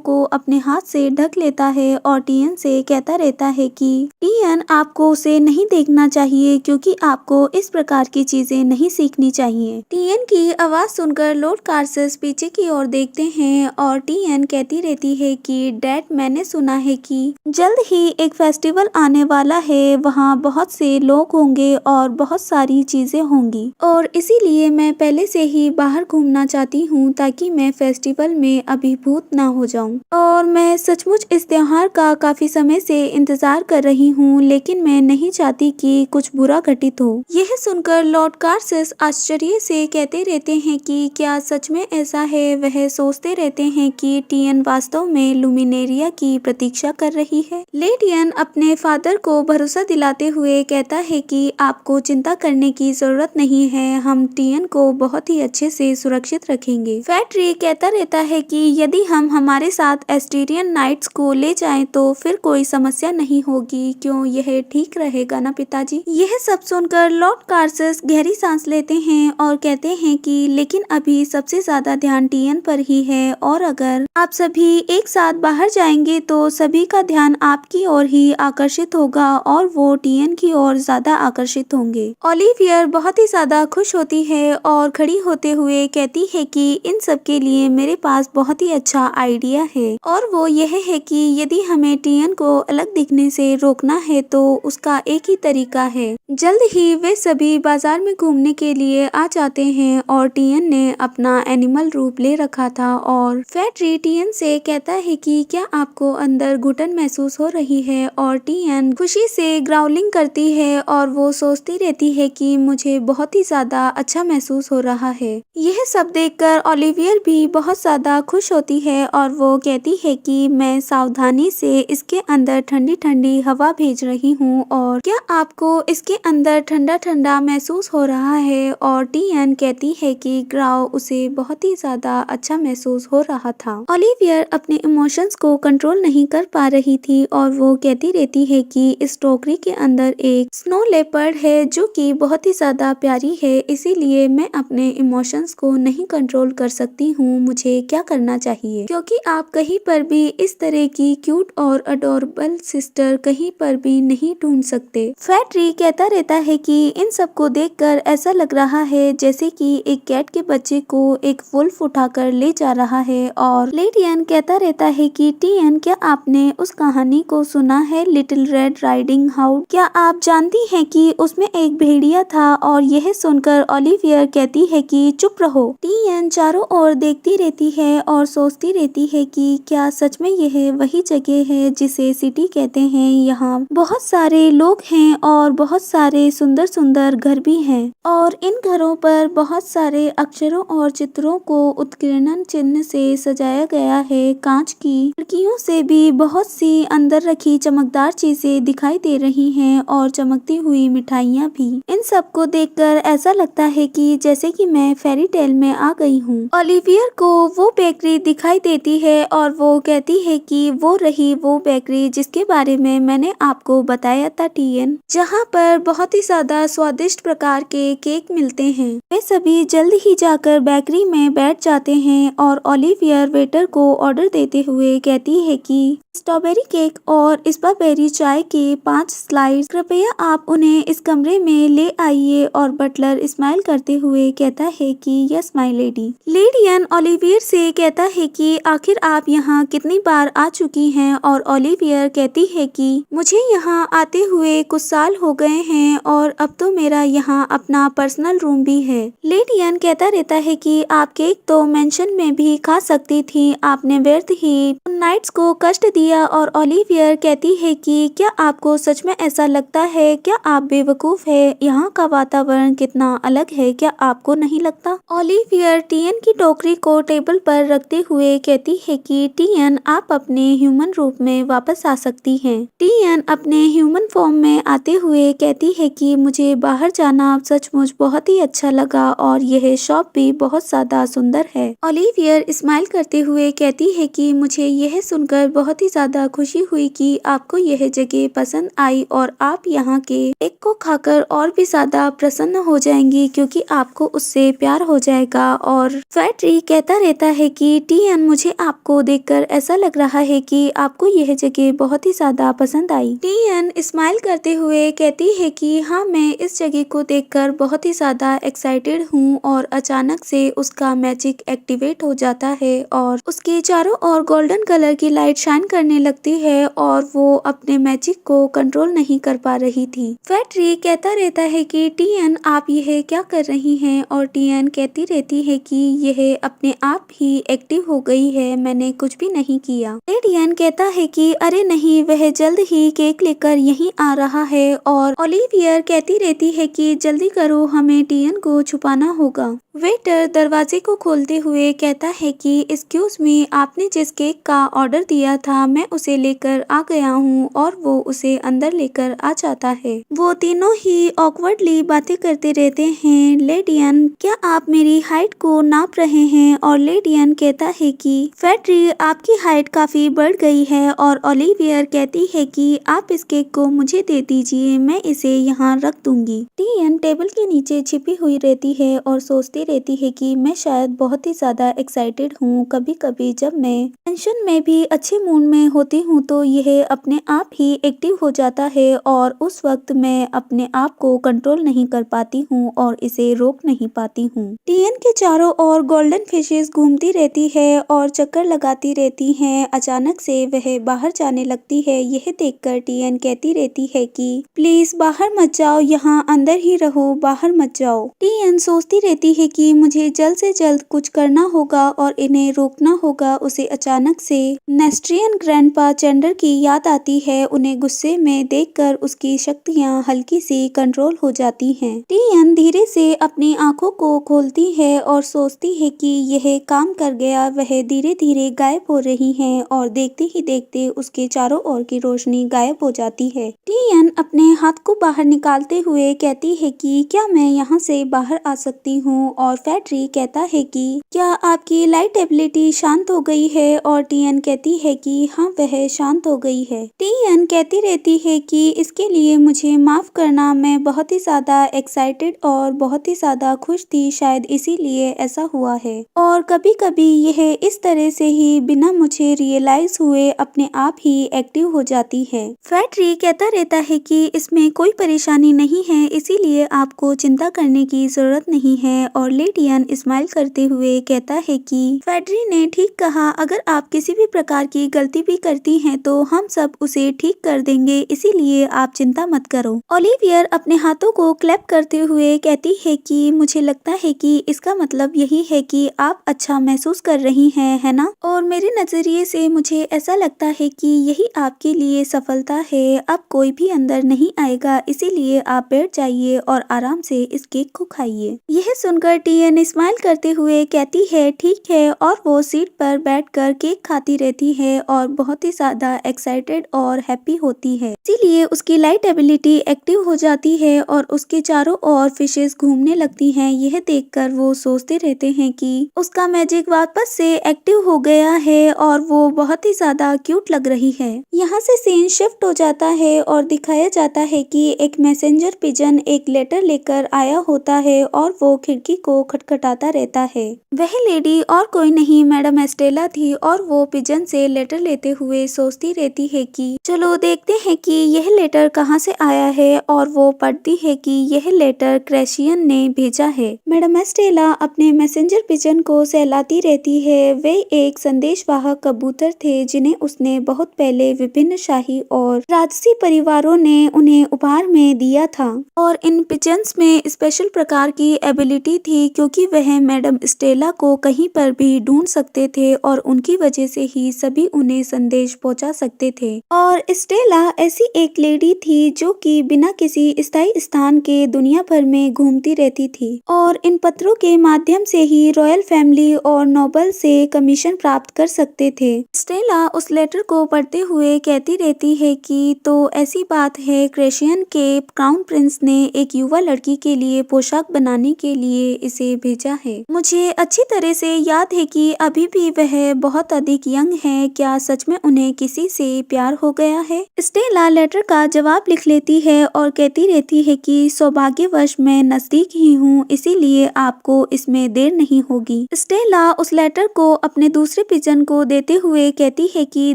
को अपने हाथ से ढक लेता है और टियन से कहता रहता है कि टियन, आपको उसे नहीं देखना चाहिए, क्योंकि आपको इस प्रकार की चीजें नहीं सीखनी चाहिए। टियन की आवाज सुनकर लॉर्ड कार्सस पीछे की ओर देखते हैं और टियन कहती रहती है कि डैड, मैंने सुना है कि जल्द ही एक फेस्टिवल आने वाला है, वहाँ बहुत से लोग होंगे और बहुत सारी चीजें होंगी, और इसीलिए मैं पहले से ही बाहर घूमना चाहती हूँ ताकि मैं फेस्टिवल में अभिभूत ना हो जाऊँ। और मैं सचमुच इस त्योहार का काफी समय से इंतजार कर रही हूँ, लेकिन मैं नहीं चाहती कि कुछ बुरा घटित हो। यह सुनकर लॉर्ड कार्सस आश्चर्य से कहते रहते हैं कि क्या सच में ऐसा है। वह सोचते रहते हैं कि टियन वास्तव में लुमिनेरिया की प्रतीक्षा कर रही है। टियन अपने फादर को भरोसा दिलाते हुए कहता है कि आपको चिंता करने की जरूरत नहीं है, हम टियन को बहुत ही अच्छे से सुरक्षित रखेंगे। फेड्री कहता रहता है कि यदि हम हमारे साथ एस्टीरियन नाइट्स को ले जाएं तो फिर कोई समस्या नहीं होगी, क्यों, यह ठीक रहेगा ना पिताजी। यह सब सुनकर लॉर्ड कार्सस गहरी सांस लेते हैं और कहते हैं कि लेकिन अभी सबसे ज्यादा ध्यान टियन पर ही है, और अगर आप सभी एक साथ बाहर जाएंगे तो सभी का ध्यान आपकी ओर ही आकर्षित होगा और वो टियन की ओर ज्यादा आकर्षित होंगे। ओलिवियर बहुत ही ज्यादा खुश होती है और खड़ी होते हुए कहती है कि इन सब के लिए मेरे पास बहुत ही अच्छा आइडिया है, और वो यह है कि यदि हमें टियन को अलग दिखने से रोकना है तो उसका एक ही तरीका है। जल्द ही वे सभी बाजार में घूमने के लिए आ जाते हैं और टियन ने अपना एनिमल रूप ले रखा था और फेड्री टियन से कहता है कि क्या आपको अंदर घुटन महसूस हो रही है। और टियन खुशी से ग्राउलिंग करती है और वो सोचती रहती है कि मुझे बहुत ही ज्यादा अच्छा महसूस हो रहा है। यह सब देखकर ओलिवियर भी बहुत ज्यादा खुश होती है और वो कहती है कि मैं मैं सावधानी से इसके अंदर ठंडी ठंडी हवा भेज रही हूँ और क्या आपको इसके अंदर ठंडा ठंडा महसूस हो रहा है। और टीएन कहती है कि ग्राव उसे बहुत ही ज्यादा अच्छा महसूस हो रहा था। ओलिवियर अपने इमोशंस को कंट्रोल नहीं कर पा रही थी और वो कहती रहती है कि इस टोकरी के अंदर एक स्नो लेपर्ड है जो कि बहुत ही ज्यादा प्यारी है, इसीलिए मैं अपने इमोशंस को नहीं कंट्रोल कर सकती हूँ। मुझे क्या करना चाहिए, क्योंकि आप कहीं पर भी इस तरह की क्यूट और अडोरेबल सिस्टर कहीं पर भी नहीं ढूंढ सकते। फैट्री कहता रहता है कि इन सबको देखकर ऐसा लग रहा है जैसे कि एक कैट के बच्चे को एक वुल्फ उठाकर ले जा रहा है। और लेडियन कहता रहता है कि टीएन, क्या आपने उस कहानी को सुना है, लिटिल रेड राइडिंग हाउड? क्या आप जानती हैं कि उसमें एक भेड़िया था? और यह सुनकर ओलिवियर कहती है कि चुप रहो। टीएन चारों ओर देखती रहती है और सोचती रहती है कि क्या सच में यह वही जगह है जिसे सिटी कहते हैं। यहाँ बहुत सारे लोग हैं और बहुत सारे सुंदर सुंदर घर भी हैं और इन घरों पर बहुत सारे अक्षरों और चित्रों को उत्कीर्णन चिन्ह से सजाया गया है। कांच की खिड़कियों से भी बहुत सी अंदर रखी चमकदार चीजें दिखाई दे रही हैं और चमकती हुई मिठाइयाँ भी। इन सब को देखकर ऐसा लगता है कि जैसे कि मैं फेरी टेल में आ गई हूँ। ओलिवियर को वो बेकरी दिखाई देती है और वो कहती है कि वो रही वो बेकरी जिसके बारे में मैंने आपको बताया था टीएन, जहाँ पर बहुत ही ज्यादा स्वादिष्ट प्रकार के केक मिलते हैं। वे सभी जल्द ही जाकर बेकरी में बैठ जाते हैं और ओलिवियर वेटर को ऑर्डर देते हुए कहती है कि स्ट्रॉबेरी केक और स्ट्रॉबेरी चाय के 5 स्लाइस, कृपया आप उन्हें इस कमरे में ले आइए। और बटलर स्माइल करते हुए कहता है कि यस माय लेडी। लेडियन ओलिवियर से कहता है कि आखिर आप यहाँ कितनी बार आ चुकी हैं। और ओलिवियर कहती है कि मुझे यहाँ आते हुए कुछ साल हो गए हैं और अब तो मेरा यहाँ अपना पर्सनल रूम भी है। लेडियन कहता रहता है कि आप केक तो मेंशन में भी खा सकती थी, आपने व्यर्थ ही नाइट्स को कष्ट दिया। और ओलिवियर कहती है कि क्या आपको सच में ऐसा लगता है? क्या आप बेवकूफ है? यहाँ का वातावरण कितना अलग है, क्या आपको नहीं लगता? ओलिवियर टीएन की टोकरी को टेबल पर रखते हुए कहती है कि टीएन, आप अपने ह्यूमन रूप में वापस आ सकती हैं। टीएन अपने ह्यूमन फॉर्म में आते हुए कहती है कि मुझे बाहर जाना सचमुच बहुत ही अच्छा लगा और यह शॉप भी बहुत ज्यादा सुंदर है। ओलिवियर स्माइल करते हुए कहती है कि मुझे यह सुनकर बहुत ही ज्यादा खुशी हुई कि आपको यह जगह पसंद आई और आप यहाँ के केक को खाकर और भी ज्यादा प्रसन्न हो जाएंगी क्योंकि आपको उससे प्यार हो जाएगा। और फैट्री कहता रहता है कि टीएन, मुझे आपको देखकर ऐसा लग रहा है कि आपको यह जगह बहुत ही ज्यादा पसंद आई। टीएन स्माइल करते हुए कहती है कि हाँ, मैं इस जगह को देखकर बहुत ही ज्यादा एक्साइटेड हूँ। और अचानक से उसका मैजिक एक्टिवेट हो जाता है और उसके चारों ओर गोल्डन कलर की लाइट शाइन करने लगती है और वो अपने मैजिक को कंट्रोल नहीं कर पा रही थी। फैट्री कहता रहता है कि टीएन, आप यह क्या कर रही हैं? और टीएन कहती रहती है कि यह अपने आप ही एक्टिव हो गई है, मैंने कुछ भी नहीं किया। टीएन कहता है कि अरे नहीं, वह जल्द ही केक लेकर यहीं आ रहा है। और ओलिवियर कहती रहती है कि जल्दी करो, हमें टीएन को छुपाना होगा। वेटर दरवाजे को खोलते हुए कहता है कि एक्सक्यूज मी, आपने जिस केक का ऑर्डर दिया था मैं उसे लेकर आ गया हूँ। और वो उसे अंदर लेकर आ जाता है। वो तीनों ही ऑकवर्डली बातें करते रहते हैं। लेडियन, क्या आप मेरी हाइट को नाप रहे हैं? और लेडियन कहता है कि फैट्री, आपकी हाइट काफी बढ़ गई है। और ओलिवियर कहती है कि आप इस केक को मुझे दे दीजिए, मैं इसे यहाँ रख दूंगी। टीएन टेबल के नीचे छिपी हुई रहती है और सोचती रहती है कि मैं शायद बहुत ही ज्यादा एक्साइटेड हूँ। कभी कभी जब मैं टेंशन में भी अच्छे मूड में होती हूँ तो यह अपने आप ही एक्टिव हो जाता है और उस वक्त मैं अपने आप को कंट्रोल नहीं कर पाती हूँ और इसे रोक नहीं पाती हूँ। टीएन के चारों ओर गोल्डन फिशेस घूमती रहती है और चक्कर लगाती रहती हैं। अचानक से वह बाहर जाने लगती है। यह देखकर टीएन कहती रहती है कि प्लीज बाहर मत जाओ, यहाँ अंदर ही रहो, बाहर मत जाओ। टीएन सोचती रहती है कि मुझे जल्द से जल्द कुछ करना होगा और इन्हें रोकना होगा। उसे अचानक से नेस्ट्रियन ग्रैंडपा चैंडर की याद आती है। उन्हें गुस्से में देखकर उसकी शक्तियाँ हल्की सी कंट्रोल हो जाती हैं। टियन धीरे से अपनी आंखों को खोलती है और सोचती है कि यह काम कर गया। वह धीरे धीरे गायब हो रही है और देखते ही देखते उसके चारों ओर की रोशनी गायब हो जाती है। टियन अपने हाथ को बाहर निकालते हुए कहती है कि क्या मैं यहाँ से बाहर आ सकती हूँ, और फेड्री कहता है कि क्या आपकी लाइट एबिलिटी शांत हो गई है, और टियन कहती है कि हाँ वह शांत हो गई है। टियन कहती रहती है कि इसके लिए मुझे माफ करना, मैं बहुत ही ज्यादा एक्साइटेड और बहुत ही ज्यादा खुश थी, शायद इसीलिए ऐसा हुआ है, और कभी कभी यह इस तरह से ही बिना मुझे रियलाइज हुए अपने आप ही एक्टिव हो जाती है। फेड्री कहता रहता है कि इसमें कोई परेशानी नहीं है, इसीलिए आपको चिंता करने की जरूरत नहीं है, और लेटियन स्माइल करते हुए कहता है कि फेड्री ने ठीक कहा, अगर आप किसी भी प्रकार की गलती भी करती हैं तो हम सब उसे ठीक कर देंगे, इसीलिए आप चिंता मत करो। ओलिवियर अपने हाथों को क्लैप करते हुए कहती है कि मुझे लगता है कि इसका मतलब यही है कि आप अच्छा महसूस कर रही हैं, है ना? और मेरे नजरिए से मुझे ऐसा लगता है कि यही आपके लिए सफलता है। अब कोई भी अंदर नहीं आएगा, इसीलिए आप बैठ जाइए और आराम से इस केक को खाइए। यह सुनकर टियन स्माइल करते हुए कहती है ठीक है, और वो सीट पर बैठकर केक खाती रहती है और बहुत ही ज्यादा एक्साइटेड और हैप्पी होती है। इसीलिए उसकी लाइट एबिलिटी एक्टिव हो जाती है और उसके चारों ओर फिशेस घूमने लगती हैं। यह देखकर वो सोचते रहते हैं कि उसका मैजिक वापस से एक्टिव हो गया है और वो बहुत ही ज्यादा क्यूट लग रही है। यहाँ से सीन शिफ्ट हो जाता है और दिखाया जाता है कि एक मैसेंजर पिजन एक लेटर लेकर आया होता है और वो खिड़की को खटखटाता रहता है। वह लेडी और कोई नहीं मैडम एस्टेला थी, और वो पिजन से लेटर लेते हुए सोचती रहती है कि चलो देखते हैं कि यह लेटर कहाँ से आया है, और वो पढ़ती है कि यह लेटर क्रैशियन ने भेजा है। मैडम एस्टेला अपने मैसेंजर पिजन को सहलाती रहती है। वे एक संदेशवाहक कबूतर थे जिन्हें उसने बहुत पहले विभिन्न शाही और राजसी परिवारों ने उन्हें उपहार में दिया था, और इन पिजन्स में स्पेशल प्रकार की एबिलिटी थी क्योंकि वह मैडम स्टेला को कहीं पर भी ढूंढ सकते थे और उनकी वजह से ही सभी उन्हें संदेश पहुंचा सकते थे। और स्टेला ऐसी एक लेडी थी जो कि बिना किसी स्थायी स्थान के दुनिया भर में घूमती रहती थी, और इन पत्रों के माध्यम से ही रॉयल फैमिली और नोबल से कमीशन प्राप्त कर सकते थे। स्टेला उस लेटर को पढ़ते हुए कहती रहती है कि तो ऐसी बात है, क्रैशियन के क्राउन प्रिंस ने एक युवा लड़की के लिए पोशाक बनाने के लिए इसे भेजा है। मुझे अच्छी तरह से याद है कि अभी भी वह बहुत अधिक यंग है। क्या सच में उन्हें किसी से प्यार हो गया है? स्टेला लेटर का जवाब लिख लेती है और कहती रहती है कि सौभाग्यवश मैं नजदीक ही हूँ, इसीलिए आपको इसमें देर नहीं होगी। स्टेला उस लेटर को अपने दूसरे पिजन को देते हुए कहती है कि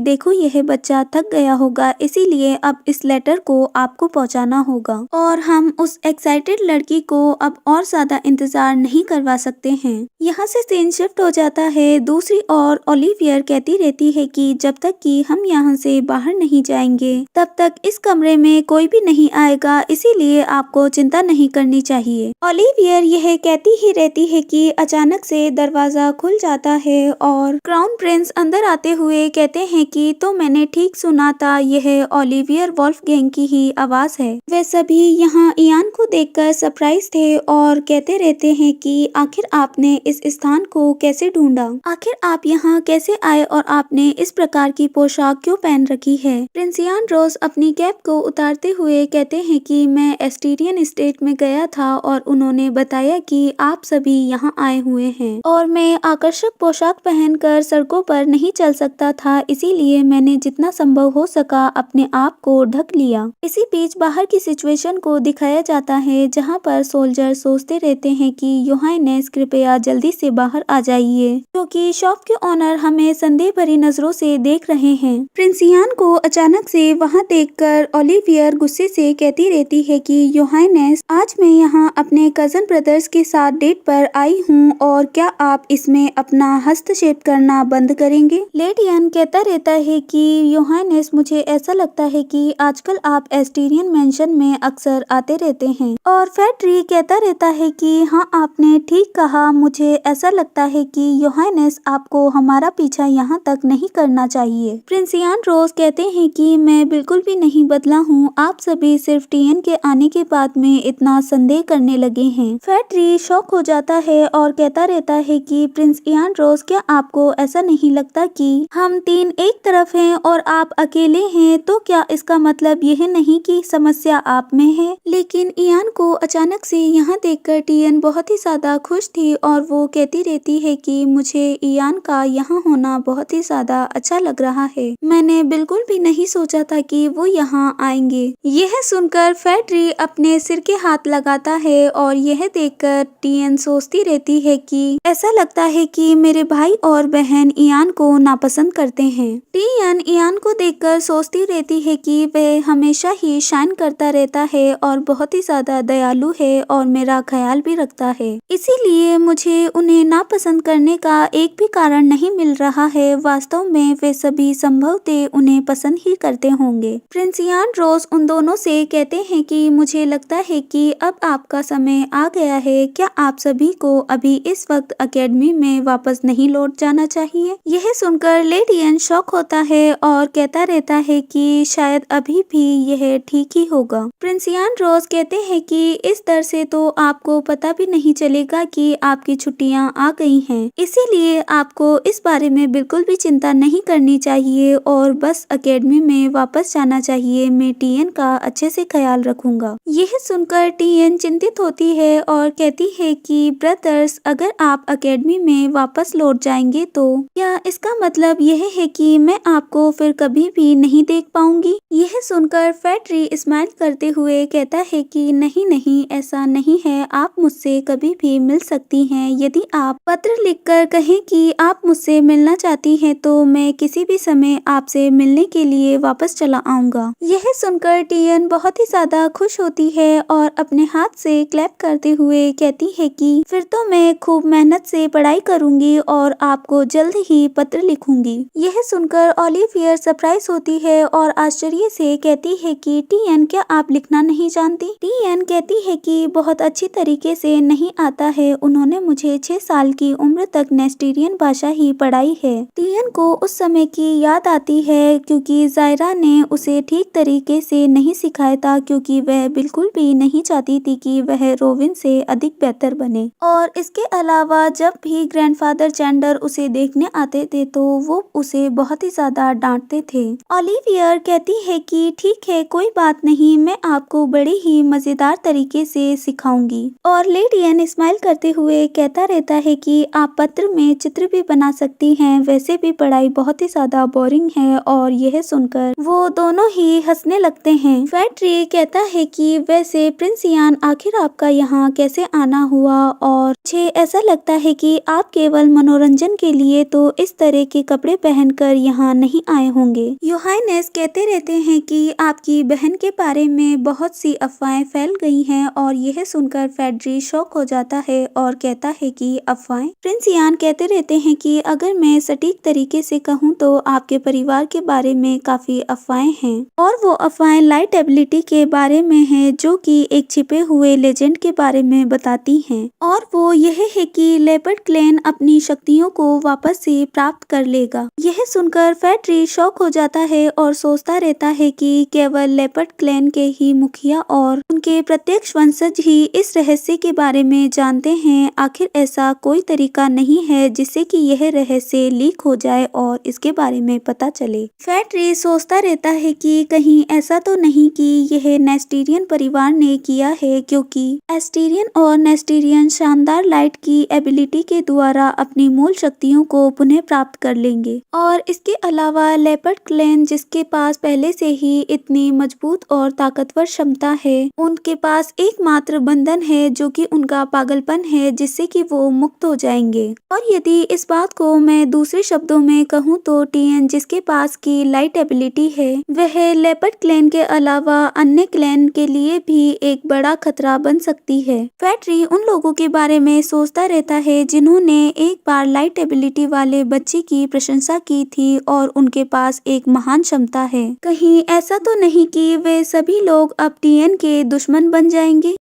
देखो यह बच्चा थक गया होगा, इसीलिए अब इस लेटर को आपको पहुंचाना होगा, और हम उस एक्साइटेड लड़की को अब और ज्यादा इंतजार नहीं करवा सकते हैं। यहाँ से सीन शिफ्ट हो जाता है। दूसरी ओर ओलिवियर कहती रहती है कि जब तक कि हम यहाँ से बाहर नहीं जाएंगे तब तक इस कमरे में कोई भी नहीं आएगा, इसीलिए आपको चिंता नहीं करनी चाहिए। ओलिवियर यह कहती ही रहती है कि अचानक से दरवाजा खुल जाता है और क्राउन प्रिंस अंदर आते हुए कहते हैं कि तो मैंने ठीक सुना था, यह ओलिवियर वोल्फगैंग की ही आवाज है। वे सभी यहाँ इयान को देखकर सरप्राइज थे और कहते रहते हैं कि आखिर आपने इस स्थान को कैसे ढूंढा, आखिर आप यहाँ कैसे आए, और आपने इस प्रकार की पोशाक क्यों पहन रखी है। प्रिंस इयान रोज अपनी कैप को उतारते हुए कहते हैं कि मैं एस्टीरियन स्टेट में गया था और उन्होंने बताया कि आप सभी यहाँ आए हुए हैं, और मैं आकर्षक पोशाक पहनकर सड़कों पर नहीं चल सकता था, इसीलिए मैंने जितना संभव हो सका अपने आप को ढक लिया। इसी बीच बाहर की सिचुएशन को दिखाया जाता है जहाँ पर सोल्जर सोचते रहते हैं कि योहानेस कृपया जल्दी से बाहर आ जाइए, क्योंकि शॉप के ऑनर हमें संदेह भरी नजरों से देख रहे हैं। प्रिंस इयान को अचानक से वहाँ देखकर ओलिवियर गुस्से से कहती रहती है कि योहानेस, आज मैं यहाँ अपने कजन ब्रदर्स के साथ डेट पर आई हूँ, और क्या आप इसमें अपना हस्तक्षेप करना बंद करेंगे? लेडियन कहता रहता है कि योहानेस, मुझे ऐसा लगता है कि आजकल आप एस्टीरियन मेंशन में अक्सर आते रहते हैं, और फेड्री कहता रहता है कि हाँ आपने ठीक कहा। मुझे ऐसा लगता है कि योहानेस आपको हमारा पीछा यहाँ तक नहीं करना चाहिए। प्रिंस इयान रोज कहते हैं कि मैं बिल्कुल भी नहीं बदला हूँ, आप सभी सिर्फ टीएन के आने के बाद में इतना संदेह करने लगे हैं। फैट्री शॉक हो जाता है और कहता रहता है कि प्रिंस इयान रोज, क्या आपको ऐसा नहीं लगता कि हम तीन एक तरफ हैं और आप अकेले हैं? तो क्या इसका मतलब यह नहीं कि समस्या आप में है? लेकिन इयान को अचानक से यहाँ देखकर टीएन बहुत ही ज्यादा खुश थी और वो कहती रहती है कि मुझे इयान का यहाँ होना बहुत ही ज्यादा अच्छा लग रहा है। मैंने बिल्कुल भी नहीं सोचा था कि वो यहाँ आएंगे। यह सुनकर फैट्री अपने सिर के हाथ लगाता है और यह देखकर टीएन सोचती रहती है कि ऐसा लगता है कि मेरे भाई और बहन इयान को नापसंद करते हैं। टीएन इयान को देखकर सोचती रहती है कि वह हमेशा ही शाइन करता रहता है और बहुत ही ज्यादा दयालु है और मेरा ख्याल भी रखता है, इसीलिए मुझे उन्हें नापसंद करने का एक भी कारण नहीं मिल रहा है। वास्तव में वे सभी संभवतः उन्हें पसंद ही करते होंगे। प्रिंस इयान रोज उन दोनों से कहते हैं कि मुझे लगता है कि अब आपका समय आ गया है। क्या आप सभी को अभी इस वक्त अकेडमी में वापस नहीं लौट जाना चाहिए? यह सुनकर लेडियन शॉक होता है और कहता रहता है कि शायद अभी भी यह ठीक ही होगा। प्रिंस इयान रोज कहते हैं कि इस डर से तो आपको पता भी नहीं चलेगा कि आपकी छुट्टियां आ गई हैं, इसीलिए आपको इस बारे में बिल्कुल भी चिंता नहीं करनी चाहिए और बस अकेडमी में वापस जाना चाहिए। मैं टीएन का अच्छे से ख्याल रखूंगा। यह सुनकर टीएन चिंतित होती है और कहती है कि ब्रदर्स, अगर आप अकेडमी में वापस लौट जाएंगे तो क्या इसका मतलब यह है कि मैं आपको फिर कभी भी नहीं देख पाऊंगी? यह सुनकर फैट्री स्माइल करते हुए कहता है कि नहीं नहीं, ऐसा नहीं है, आप मुझसे कभी भी मिल सकती हैं। यदि आप पत्र लिखकर कहें कि आप मुझसे मिलना चाहती हैं तो मैं किसी भी समय आपसे मिलने के लिए वापस चला आऊंगा। यह सुनकर टीएन बहुत ही ज्यादा खुश होती है और अपने हाथ से क्लैप करते हुए कहती है कि फिर तो मैं खूब मेहनत से पढ़ाई करूंगी और आपको जल्द ही पत्र लिखूंगी। यह सुनकर ओलिवियर सरप्राइज होती है और आश्चर्य से कहती है कि टीएन, क्या आप लिखना नहीं जानती? टीएन कहती है कि बहुत अच्छी तरीके से नहीं आता है, उन्होंने मुझे 6 साल की उम्र तक नेस्टीरियन भाषा ही पढ़ाई है। टीएन को उस समय की याद आती है क्योंकि जायरा ने उसे ठीक तरीके से नहीं सिखाया था, क्योंकि वह बिल्कुल भी नहीं चाहती थी कि वह रोविन से अधिक बेहतर बने। और इसके अलावा जब भी ग्रैंडफादर चैंडर उसे देखने आते थे तो वो उसे बहुत ही ज्यादा डांटते थे। ओलिवियर कहती है कि ठीक है, कोई बात नहीं, मैं आपको बड़े ही मजेदार तरीके से सिखाऊंगी। और लेडियन स्माइल करते हुए कहता रहता है कि आप पत्र में चित्र भी बना सकती हैं, वैसे भी पढ़ाई बहुत ही ज्यादा बोरिंग है। और यह सुनकर वो दोनों ही हंसने लगते हैं। फैट्री कहता है कि वैसे प्रिंस इयान, आखिर आपका यहाँ कैसे आना हुआ? और मुझे ऐसा लगता है कि आप केवल मनोरंजन के लिए तो इस तरह के कपड़े पहनकर यहाँ नहीं आए होंगे। योहानेस कहते रहते हैं कि आपकी बहन के बारे में बहुत सी अफवाहें फैल गई हैं और यह सुनकर फैट्री शॉक हो जाता है और कहता है कि अफवाहें? प्रिंस इयान कहते रहते हैं कि अगर मैं सटीक तरीके से कहूँ तो आपके परिवार के बारे में काफी अफवाहें हैं और वो अफवाहें लाइट एबिलिटी के बारे में हैं, जो कि एक छिपे हुए लेजेंड के बारे में बताती हैं। और वो यह है कि लेपर्ड क्लैन अपनी शक्तियों को वापस से प्राप्त कर लेगा। यह सुनकर फैट्री शॉक हो जाता है और सोचता रहता है कि केवल लेपर्ड क्लैन के ही मुखिया और उनके प्रत्यक्ष वंशज ही इस रहस्य के बारे में जानते हैं। आखिर ऐसा कोई तरीका नहीं है जिससे कि यह रहस्य लीक हो जाए और इसके बारे में पता चले। फैट्री सोचता रहता है कि कहीं ऐसा तो नहीं कि यह नेस्टीरियन परिवार ने किया है, क्योंकि एस्टीरियन और नेस्टीरियन शानदार लाइट की एबिलिटी के द्वारा अपनी मूल शक्तियों को पुनः प्राप्त कर लेंगे। और इसके अलावा लेपर्ड क्लैन, जिसके पास पहले से ही इतनी मजबूत और ताकतवर क्षमता है, उनके पास एकमात्र बंधन है जो कि उनका पागलपन है, जिससे कि वो मुक्त हो जाएंगे। और यदि इस बात को मैं दूसरे शब्दों में कहूँ तो टीएन, जिसके पास की लाइट एबिलिटी है, वह लेपर्ड क्लैन के अलावा अन्य क्लैन के लिए भी एक बड़ा खतरा बन सकती है। फैट्री उन लोगों के बारे में सोचता रहता है जिन्होंने एक बार लाइट एबिलिटी वाले बच्चे की प्रशंसा की थी और उनके पास एक महान क्षमता है। कहीं ऐसा तो नहीं कि वे सभी लोग अब टीएन के दुश्मन बन जाएंगे?